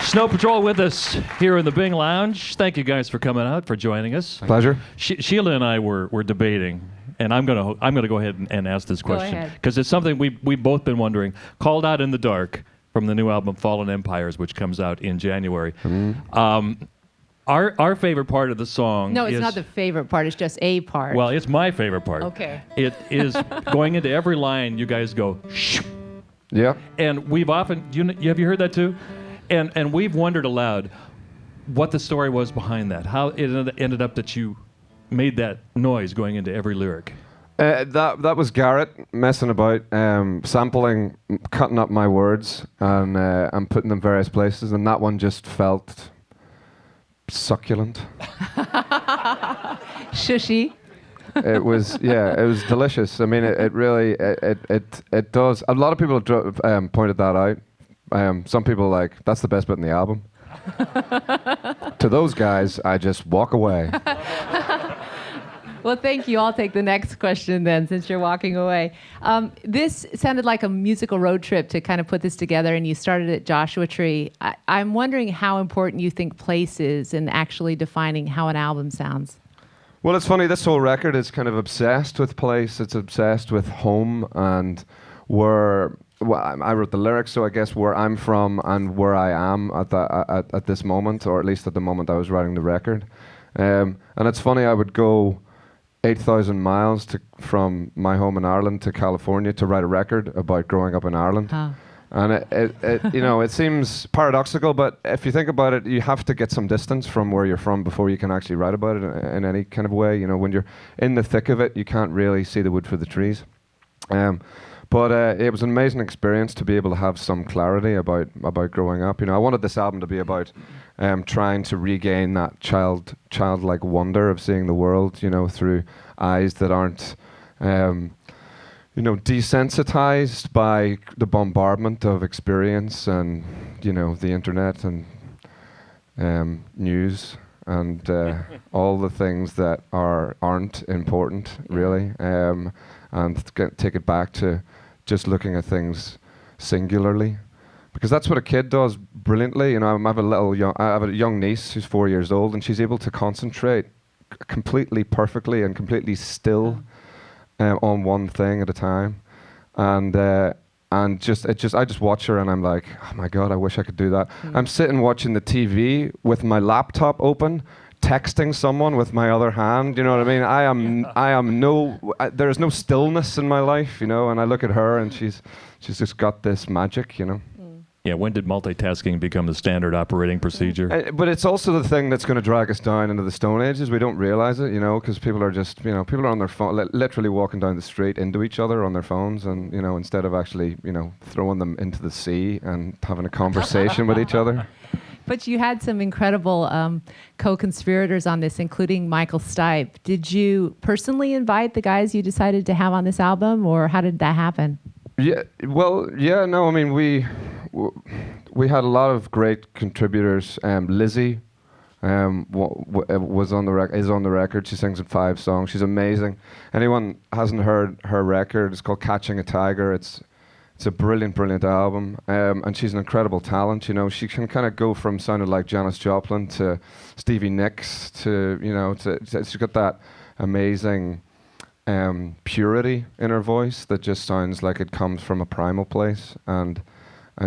Snow Patrol with us here in the Bing Lounge. Thank you guys for coming out, for joining us. Pleasure. Sheila and I were debating, and I'm gonna go ahead and ask this question because it's something we've both been wondering. Called Out in the Dark from the new album Fallen Empires, which comes out in January. Our favorite part of the song. No, it's not the favorite part. It's just a part. Well, it's my favorite part. Okay. It is going into every line. You guys go shh. Yeah. And we've often have you heard that too? And we've wondered aloud what the story was behind that. How it ended up that you made that noise going into every lyric. That was Garrett messing about, sampling, cutting up my words, and putting them various places, and that one just felt succulent. Shushy. It was delicious. I mean, it really it does. A lot of people have pointed that out. Some people are like, that's the best bit in the album. To those guys, I just walk away. Well, thank you. I'll take the next question then, since you're walking away. This sounded like a musical road trip to kind of put this together, and you started at Joshua Tree. I'm wondering how important you think place is in actually defining how an album sounds. Well, it's funny. This whole record is kind of obsessed with place. It's obsessed with home and where. Well, I wrote the lyrics, so I guess where I'm from and where I am at this moment, or at least at the moment I was writing the record. And it's funny, I would go 8,000 miles from my home in Ireland to California to write a record about growing up in Ireland. And it seems paradoxical, but if you think about it, you have to get some distance from where you're from before you can actually write about it in any kind of way. You know, when you're in the thick of it, you can't really see the wood for the trees. But it was an amazing experience to be able to have some clarity about growing up. You know, I wanted this album to be about trying to regain that childlike wonder of seeing the world, you know, through eyes that aren't, desensitized by the bombardment of experience and, you know, the internet and news and all the things that aren't important, really, and take it back to just looking at things singularly, because that's what a kid does brilliantly. You know, I have a young niece who's 4 years old, and she's able to concentrate completely, perfectly, and completely still on one thing at a time, and I just watch her, and I'm like, oh my God, I wish I could do that. I'm sitting watching the TV with my laptop open, texting someone with my other hand, you know what I mean? There is no stillness in my life, you know, and I look at her and she's just got this magic, you know. Yeah, when did multitasking become the standard operating procedure? But it's also the thing that's going to drag us down into the Stone Ages. We don't realize it, you know, because people are just, you know, people are on their phone, literally walking down the street into each other on their phones, and, you know, instead of actually, you know, throwing them into the sea and having a conversation with each other. But you had some incredible co-conspirators on this, including Michael Stipe. Did you personally invite the guys you decided to have on this album, or how did that happen? Yeah, well, yeah, no, I mean, we had a lot of great contributors. Lizzie is on the record. She sings in 5 songs. She's amazing. Anyone hasn't heard her record, it's called Catching a Tiger. It's a brilliant, brilliant album, and she's an incredible talent. You know, she can kind of go from sounding like Janis Joplin to Stevie Nicks to, you know, she's got that amazing purity in her voice that just sounds like it comes from a primal place, and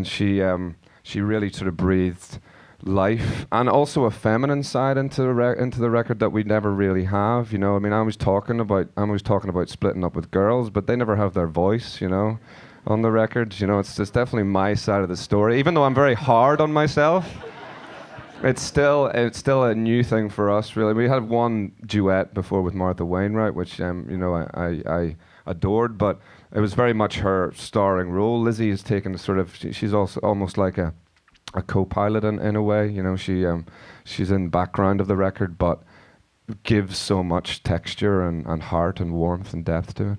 she really sort of breathed life and also a feminine side into the record that we never really have. You know, I mean, I'm always talking about splitting up with girls, but they never have their voice, you know, on the record. You know, it's definitely my side of the story. Even though I'm very hard on myself, it's still a new thing for us, really. We had one duet before with Martha Wainwright, which you know, I adored, but it was very much her starring role. Lizzie has taken she's also almost like a co-pilot in a way. You know, she's in the background of the record, but gives so much texture and heart and warmth and depth to it.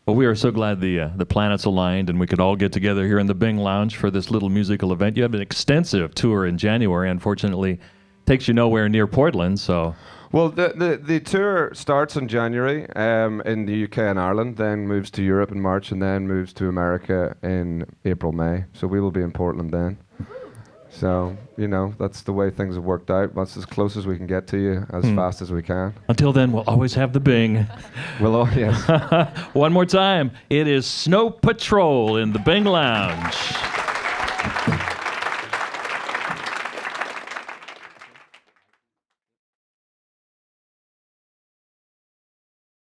Well, we are so glad the planets aligned and we could all get together here in the Bing Lounge for this little musical event. You have an extensive tour in January. Unfortunately, takes you nowhere near Portland, so... Well, the tour starts in January in the UK and Ireland, then moves to Europe in March, and then moves to America in April, May. So we will be in Portland then. So, that's the way things have worked out. That's as close as we can get to you, as fast as we can. Until then, we'll always have the Bing. Yes. One more time. It is Snow Patrol in the Bing Lounge.